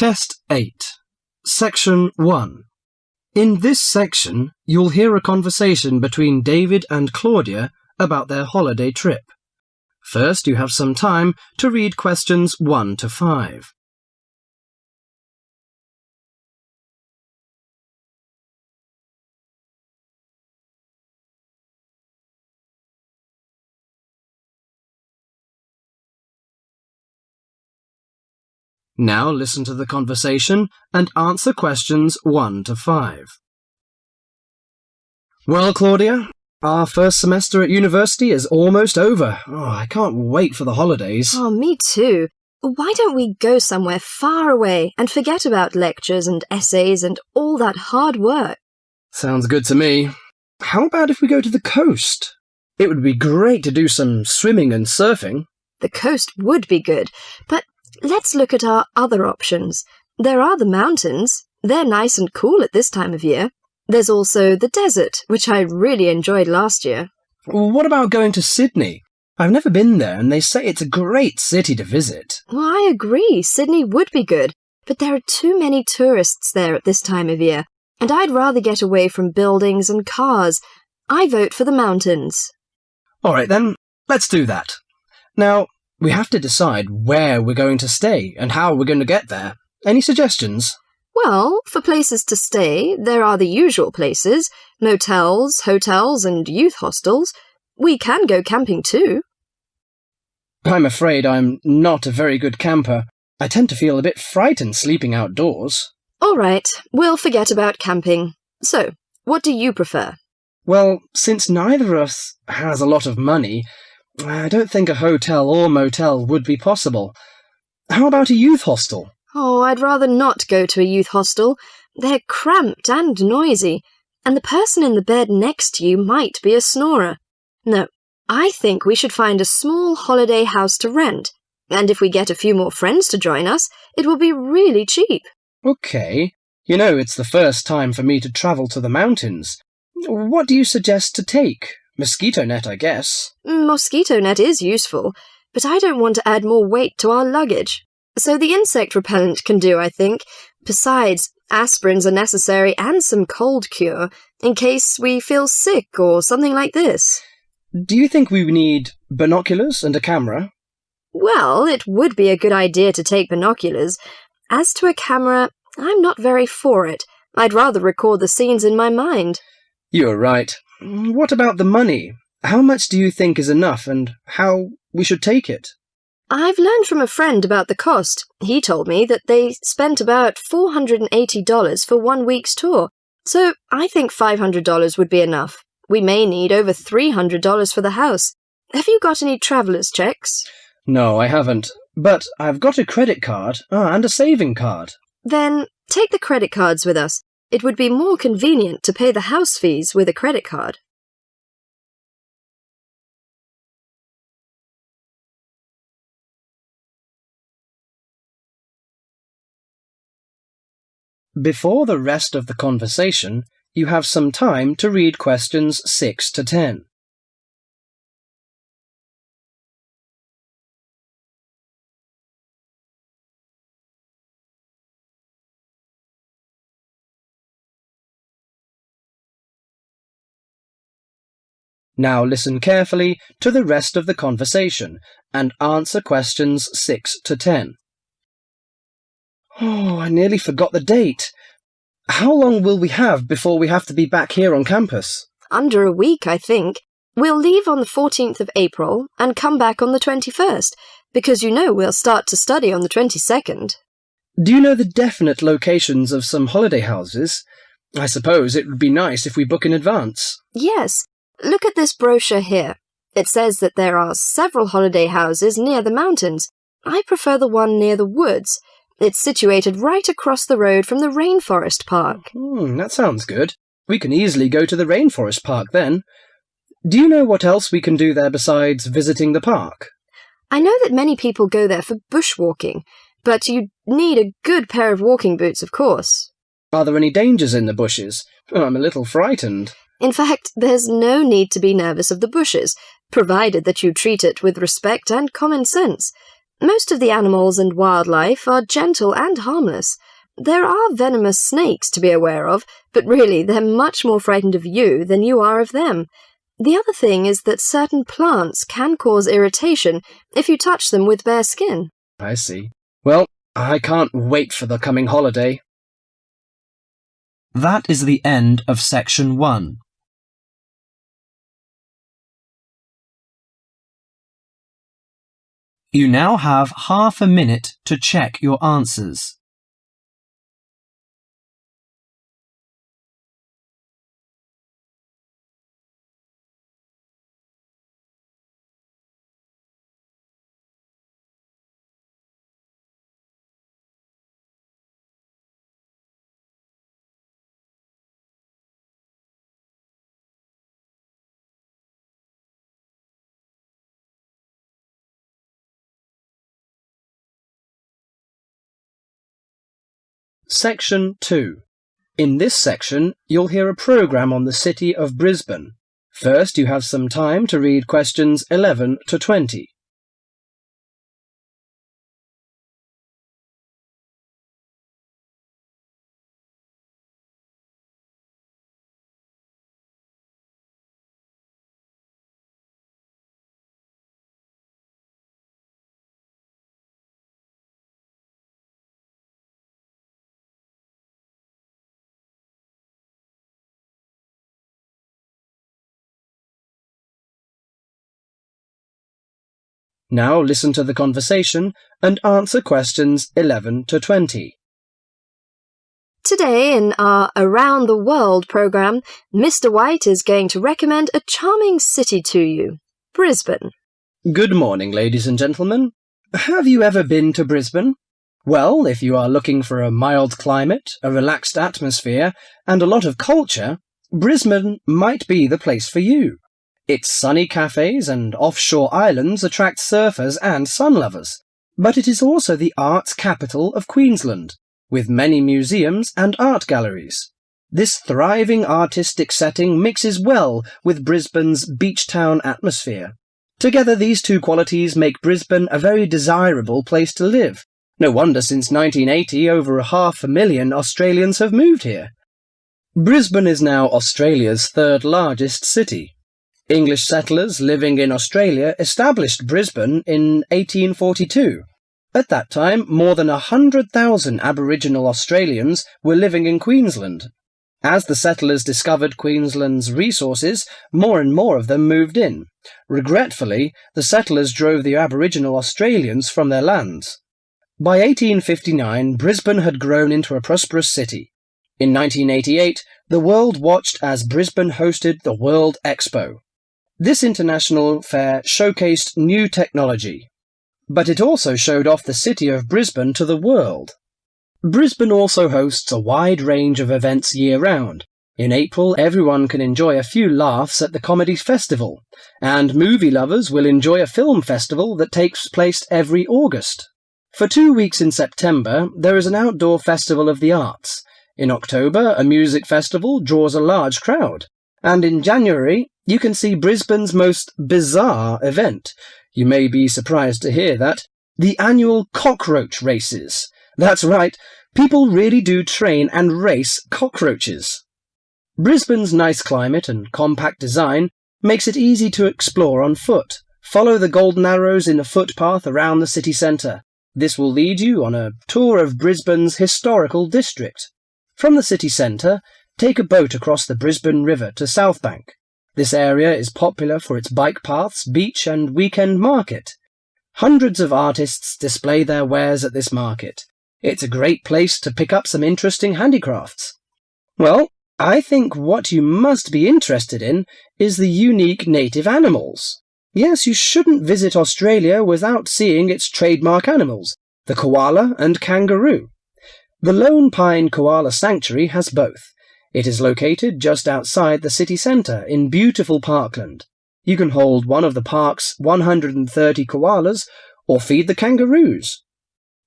Test 8, Section 1. In this section, you'll hear a conversation between David and Claudia about their holiday trip. First, you have some time to read questions 1 to 5. Now listen to the conversation and answer questions 1 to 5. Well, Claudia, our first semester at university is almost over. I can't wait for the holidays. Oh, me too. Why don't we go somewhere far away and forget about lectures and essays and all that hard work? Sounds good to me. How about if we go to the coast? It would be great to do some swimming and surfing. The coast would be good, but let's look at our other options. There are the mountains. They're nice and cool at this time of year. There's also the desert, which I really enjoyed last year. What about going to Sydney? I've never been there, and they say it's a great city to visit. Well, I agree. Sydney would be good, but there are too many tourists there at this time of year, and I'd rather get away from buildings and cars. I vote for the mountains. All right, then, let's do that. Now, we have to decide where we're going to stay and how we're going to get there. Any suggestions? Well, for places to stay, there are the usual places, motels, hotels, and youth hostels. We can go camping too. I'm afraid I'm not a very good camper. I tend to feel a bit frightened sleeping outdoors. All right, we'll forget about camping. So, what do you prefer? Well, since neither of us has a lot of money, I don't think a hotel or motel would be possible. How about a youth hostel? Oh, I'd rather not go to a youth hostel. They're cramped and noisy, and the person in the bed next to you might be a snorer. No, I think we should find a small holiday house to rent, and if we get a few more friends to join us, it will be really cheap. Okay. You know, it's the first time for me to travel to the mountains. What do you suggest to take? Mosquito net, I guess. Mosquito net is useful, but I don't want to add more weight to our luggage. So the insect repellent can do, I think. Besides, aspirins are necessary and some cold cure, in case we feel sick or something like this. Do you think we need binoculars and a camera? Well, it would be a good idea to take binoculars. As to a camera, I'm not very for it. I'd rather record the scenes in my mind. You're right. What about the money? How much do you think is enough, and how we should take it? I've learned from a friend about the cost. He told me that they spent about $480 for 1 week's tour, so I think $500 would be enough. We may need over $300 for the house. Have you got any traveller's checks? No, I haven't, but I've got a credit card and a saving card. Then take the credit cards with us. It would be more convenient to pay the house fees with a credit card. Before the rest of the conversation, you have some time to read questions 6 to 10. Now listen carefully to the rest of the conversation and answer questions 6 to 10. Oh, I nearly forgot the date. How long will we have before we have to be back here on campus? Under a week, I think. We'll leave on the 14th of April and come back on the 21st, because you know we'll start to study on the 22nd. Do you know the definite locations of some holiday houses? I suppose it would be nice if we book in advance. Yes. Look at this brochure here. It says that there are several holiday houses near the mountains. I prefer the one near the woods. It's situated right across the road from the rainforest park. That sounds good. We can easily go to the rainforest park then. Do you know what else we can do there besides visiting the park? I know that many people go there for bushwalking, but you need a good pair of walking boots, of course. Are there any dangers in the bushes? I'm a little frightened. In fact, there's no need to be nervous of the bushes, provided that you treat it with respect and common sense. Most of the animals and wildlife are gentle and harmless. There are venomous snakes to be aware of, but really they're much more frightened of you than you are of them. The other thing is that certain plants can cause irritation if you touch them with bare skin. I see. Well, I can't wait for the coming holiday. That is the end of section 1. You now have half a minute to check your answers. Section 2. In this section, you'll hear a programme on the city of Brisbane. First, you have some time to read questions 11 to 20. Now listen to the conversation and answer questions 11 to 20. Today in our Around the World programme, Mr. White is going to recommend a charming city to you, Brisbane. Good morning, ladies and gentlemen. Have you ever been to Brisbane? Well, if you are looking for a mild climate, a relaxed atmosphere, and a lot of culture, Brisbane might be the place for you. Its sunny cafes and offshore islands attract surfers and sun lovers, but it is also the arts capital of Queensland, with many museums and art galleries. This thriving artistic setting mixes well with Brisbane's beach town atmosphere. Together, these two qualities make Brisbane a very desirable place to live. No wonder since 1980 over 500,000 Australians have moved here. Brisbane is now Australia's third largest city. English settlers living in Australia established Brisbane in 1842. At that time, more than 100,000 Aboriginal Australians were living in Queensland. As the settlers discovered Queensland's resources, more and more of them moved in. Regretfully, the settlers drove the Aboriginal Australians from their lands. By 1859, Brisbane had grown into a prosperous city. In 1988, the world watched as Brisbane hosted the World Expo. This international fair showcased new technology, but it also showed off the city of Brisbane to the world. Brisbane also hosts a wide range of events year-round. In April, everyone can enjoy a few laughs at the Comedy Festival, and movie lovers will enjoy a film festival that takes place every August. For 2 weeks in September, there is an outdoor festival of the arts. In October, a music festival draws a large crowd. And in January, you can see Brisbane's most bizarre event. You may be surprised to hear that. The annual cockroach races. That's right, people really do train and race cockroaches. Brisbane's nice climate and compact design makes it easy to explore on foot. Follow the golden arrows in the footpath around the city centre. This will lead you on a tour of Brisbane's historical district. From the city centre, take a boat across the Brisbane River to Southbank. This area is popular for its bike paths, beach and weekend market. Hundreds of artists display their wares at this market. It's a great place to pick up some interesting handicrafts. Well, I think what you must be interested in is the unique native animals. Yes, you shouldn't visit Australia without seeing its trademark animals, the koala and kangaroo. The Lone Pine Koala Sanctuary has both. It is located just outside the city centre in beautiful parkland. You can hold one of the park's 130 koalas or feed the kangaroos.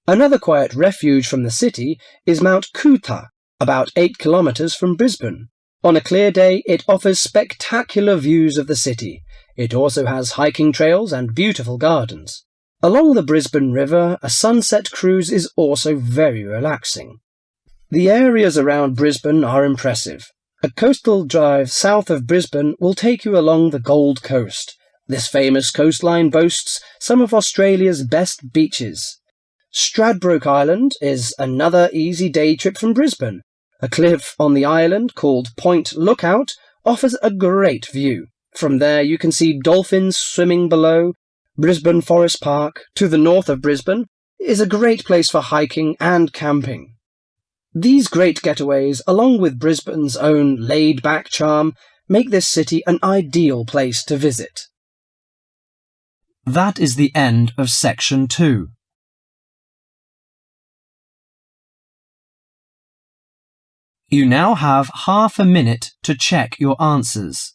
Another quiet refuge from the city is Mount Coot-tha, about 8 kilometres from Brisbane. On a clear day, it offers spectacular views of the city. It also has hiking trails and beautiful gardens. Along the Brisbane River, a sunset cruise is also very relaxing. The areas around Brisbane are impressive. A coastal drive south of Brisbane will take you along the Gold Coast. This famous coastline boasts some of Australia's best beaches. Stradbroke Island is another easy day trip from Brisbane. A cliff on the island called Point Lookout offers a great view. From there you can see dolphins swimming below. Brisbane Forest Park, to the north of Brisbane, is a great place for hiking and camping. These great getaways, along with Brisbane's own laid-back charm, make this city an ideal place to visit. That is the end of Section 2. You now have half a minute to check your answers.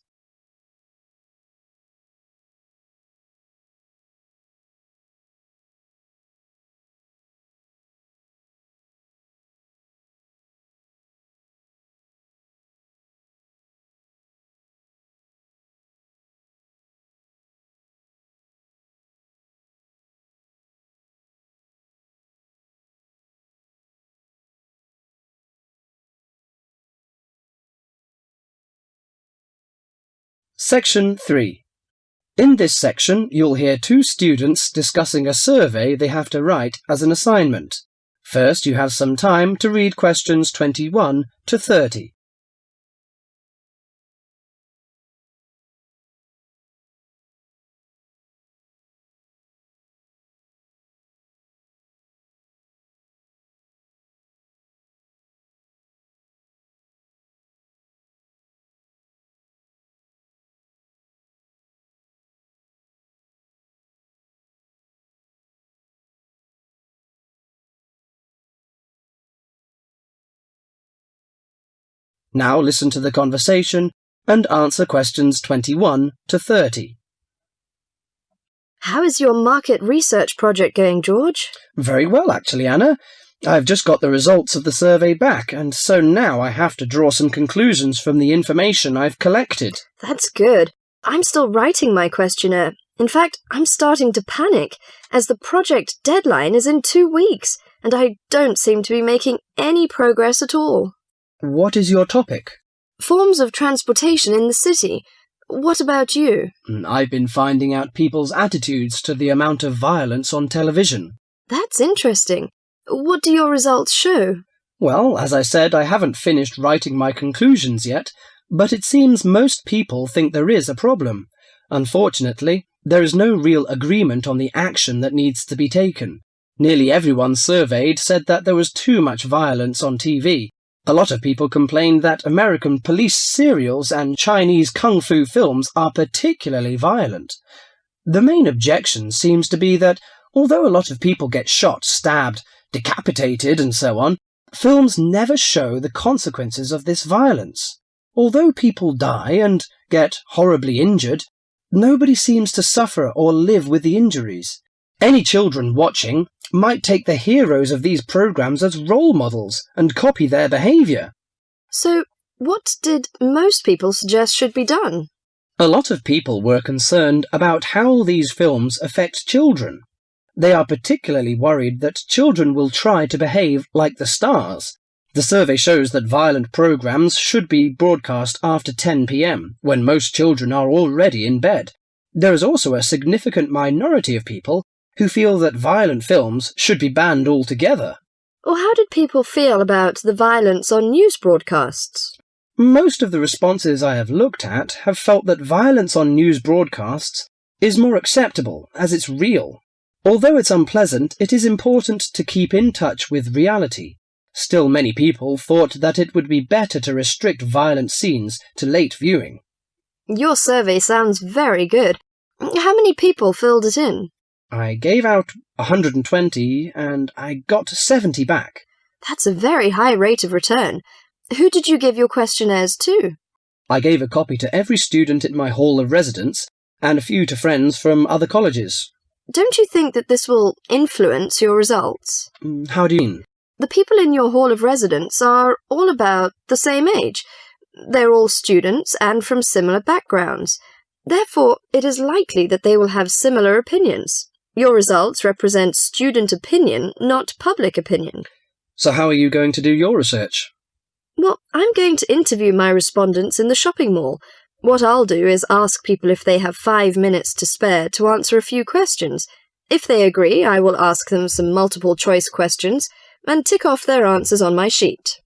Section 3. In this section, you'll hear two students discussing a survey they have to write as an assignment. First, you have some time to read questions 21 to 30. Now listen to the conversation and answer questions 21 to 30. How is your market research project going, George? Very well, actually, Anna. I've just got the results of the survey back, and so now I have to draw some conclusions from the information I've collected. That's good. I'm still writing my questionnaire. In fact, I'm starting to panic, as the project deadline is in 2 weeks, and I don't seem to be making any progress at all. What is your topic? Forms of transportation in the city. What about you? I've been finding out people's attitudes to the amount of violence on television. That's interesting. What do your results show? Well, as I said, I haven't finished writing my conclusions yet, but it seems most people think there is a problem. Unfortunately, there is no real agreement on the action that needs to be taken. Nearly everyone surveyed said that there was too much violence on TV. A lot of people complained that American police serials and Chinese kung fu films are particularly violent. The main objection seems to be that, although a lot of people get shot, stabbed, decapitated and so on, films never show the consequences of this violence. Although people die and get horribly injured, nobody seems to suffer or live with the injuries. Any children watching might take the heroes of these programs as role models and copy their behaviour. So, what did most people suggest should be done? A lot of people were concerned about how these films affect children. They are particularly worried that children will try to behave like the stars. The survey shows that violent programs should be broadcast after 10 p.m, when most children are already in bed. There is also a significant minority of people who feel that violent films should be banned altogether. Or how did people feel about the violence on news broadcasts? Most of the responses I have looked at have felt that violence on news broadcasts is more acceptable, as it's real. Although it's unpleasant, it is important to keep in touch with reality. Still, many people thought that it would be better to restrict violent scenes to late viewing. Your survey sounds very good. How many people filled it in? I gave out 120 and I got 70 back. That's a very high rate of return. Who did you give your questionnaires to? I gave a copy to every student in my hall of residence and a few to friends from other colleges. Don't you think that this will influence your results? How do you mean? The people in your hall of residence are all about the same age. They're all students and from similar backgrounds. Therefore, it is likely that they will have similar opinions. Your results represent student opinion, not public opinion. So how are you going to do your research? Well, I'm going to interview my respondents in the shopping mall. What I'll do is ask people if they have 5 minutes to spare to answer a few questions. If they agree, I will ask them some multiple-choice questions and tick off their answers on my sheet.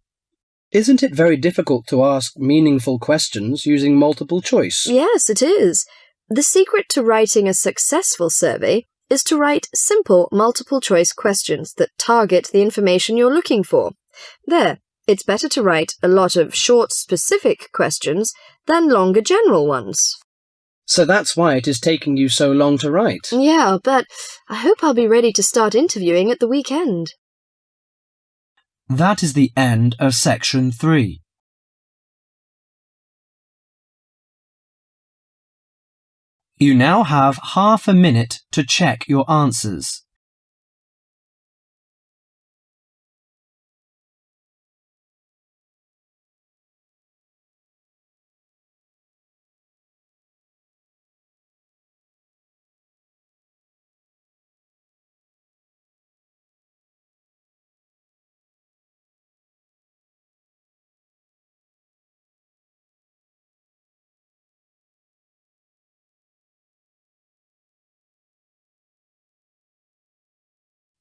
Isn't it very difficult to ask meaningful questions using multiple choice? Yes, it is. The secret to writing a successful survey is to write simple multiple-choice questions that target the information you're looking for. There, it's better to write a lot of short, specific questions than longer general ones. So that's why it is taking you so long to write. Yeah, but I hope I'll be ready to start interviewing at the weekend. That is the end of section 3. You now have half a minute to check your answers.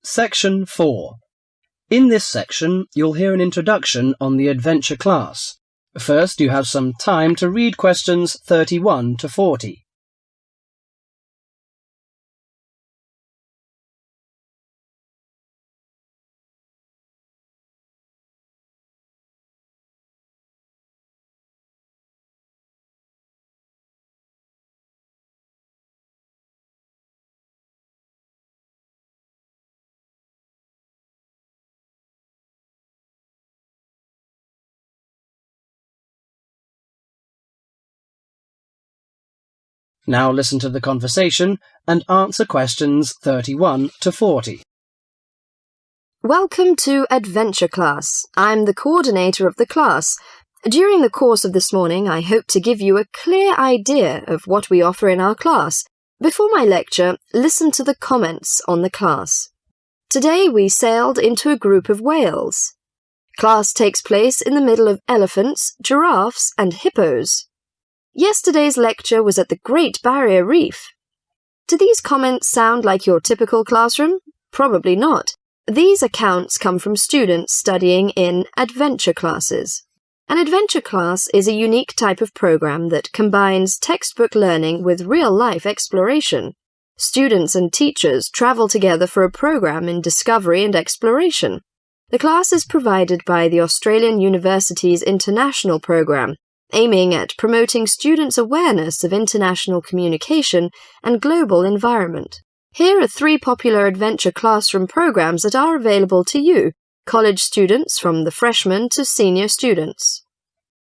Section 4. In this section, you'll hear an introduction on the adventure class. First, you have some time to read questions 31 to 40. Now listen to the conversation and answer questions 31 to 40. Welcome to Adventure Class. I'm the coordinator of the class. During the course of this morning, I hope to give you a clear idea of what we offer in our class. Before my lecture, listen to the comments on the class. Today we sailed into a group of whales. Class takes place in the middle of elephants, giraffes, and hippos. Yesterday's lecture was at the Great Barrier Reef. Do these comments sound like your typical classroom? Probably not. These accounts come from students studying in adventure classes. An adventure class is a unique type of program that combines textbook learning with real-life exploration. Students and teachers travel together for a program in discovery and exploration. The class is provided by the Australian University's International Program, aiming at promoting students' awareness of international communication and global environment. Here are 3 popular adventure classroom programs that are available to you, college students from the freshman to senior students.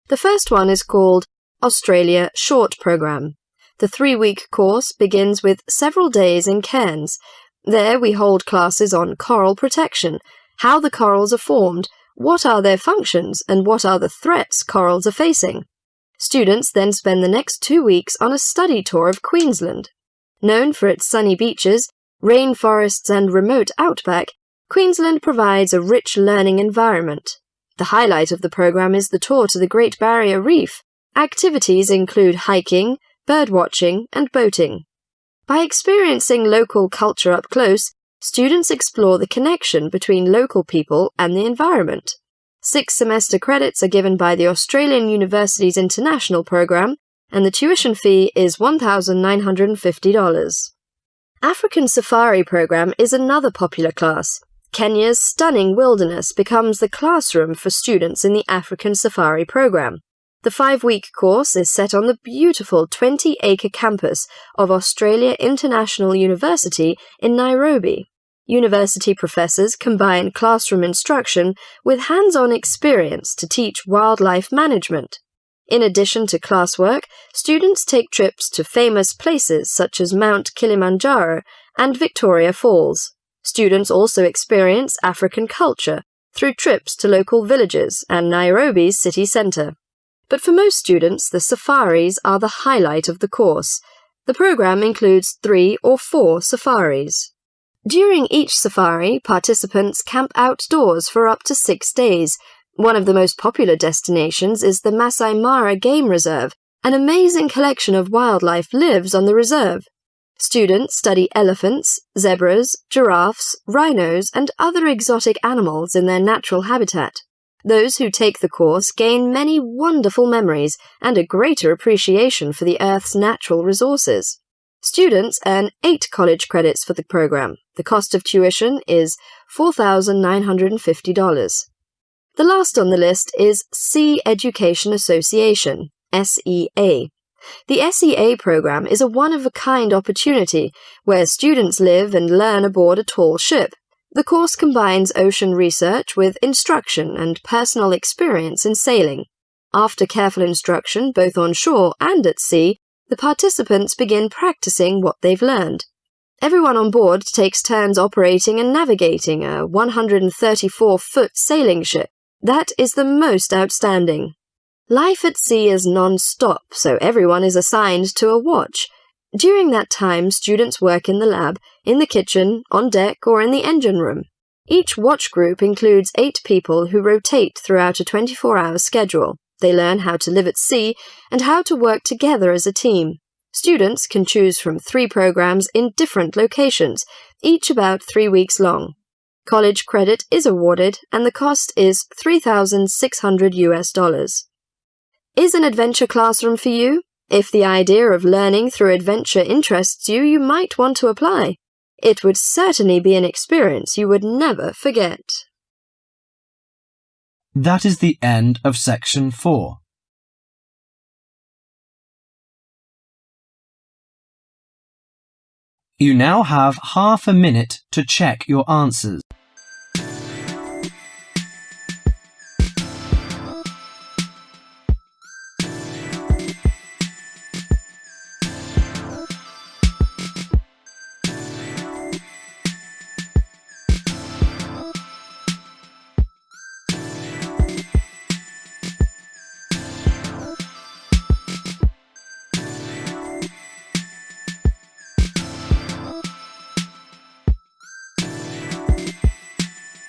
The first one is called Australia Short Program. The 3-week course begins with several days in Cairns. There we hold classes on coral protection, how the corals are formed, what are their functions, and what are the threats corals are facing. Students then spend the next 2 weeks on a study tour of Queensland. Known for its sunny beaches, rainforests, and remote outback, Queensland provides a rich learning environment. The highlight of the program is the tour to the Great Barrier Reef. Activities include hiking, birdwatching, and boating. By experiencing local culture up close, students explore the connection between local people and the environment. 6 semester credits are given by the Australian University's International Program, and the tuition fee is $1,950. African Safari Program is another popular class. Kenya's stunning wilderness becomes the classroom for students in the African Safari Program. The 5-week course is set on the beautiful 20-acre campus of Australia International University in Nairobi. University professors combine classroom instruction with hands-on experience to teach wildlife management. In addition to classwork, students take trips to famous places such as Mount Kilimanjaro and Victoria Falls. Students also experience African culture through trips to local villages and Nairobi's city centre. But for most students, the safaris are the highlight of the course. The program includes 3 or 4 safaris. During each safari, participants camp outdoors for up to 6 days. One of the most popular destinations is the Masai Mara Game Reserve. An amazing collection of wildlife lives on the reserve. Students study elephants, zebras, giraffes, rhinos, and other exotic animals in their natural habitat. Those who take the course gain many wonderful memories and a greater appreciation for the Earth's natural resources. Students earn 8 college credits for the program. The cost of tuition is $4,950. The last on the list is Sea Education Association, SEA. The SEA program is a one-of-a-kind opportunity where students live and learn aboard a tall ship. The course combines ocean research with instruction and personal experience in sailing. After careful instruction, both on shore and at sea, the participants begin practicing what they've learned. Everyone on board takes turns operating and navigating a 134-foot sailing ship. That is the most outstanding. Life at sea is non-stop, so everyone is assigned to a watch. During that time, students work in the lab, in the kitchen, on deck, or in the engine room. Each watch group includes 8 people who rotate throughout a 24-hour schedule. They learn how to live at sea and how to work together as a team. Students can choose from 3 programs in different locations, each about 3 weeks long. College credit is awarded, and the cost is $3,600. Is an adventure classroom for you? If the idea of learning through adventure interests you, you might want to apply. It would certainly be an experience you would never forget. That is the end of section 4. You now have half a minute to check your answers.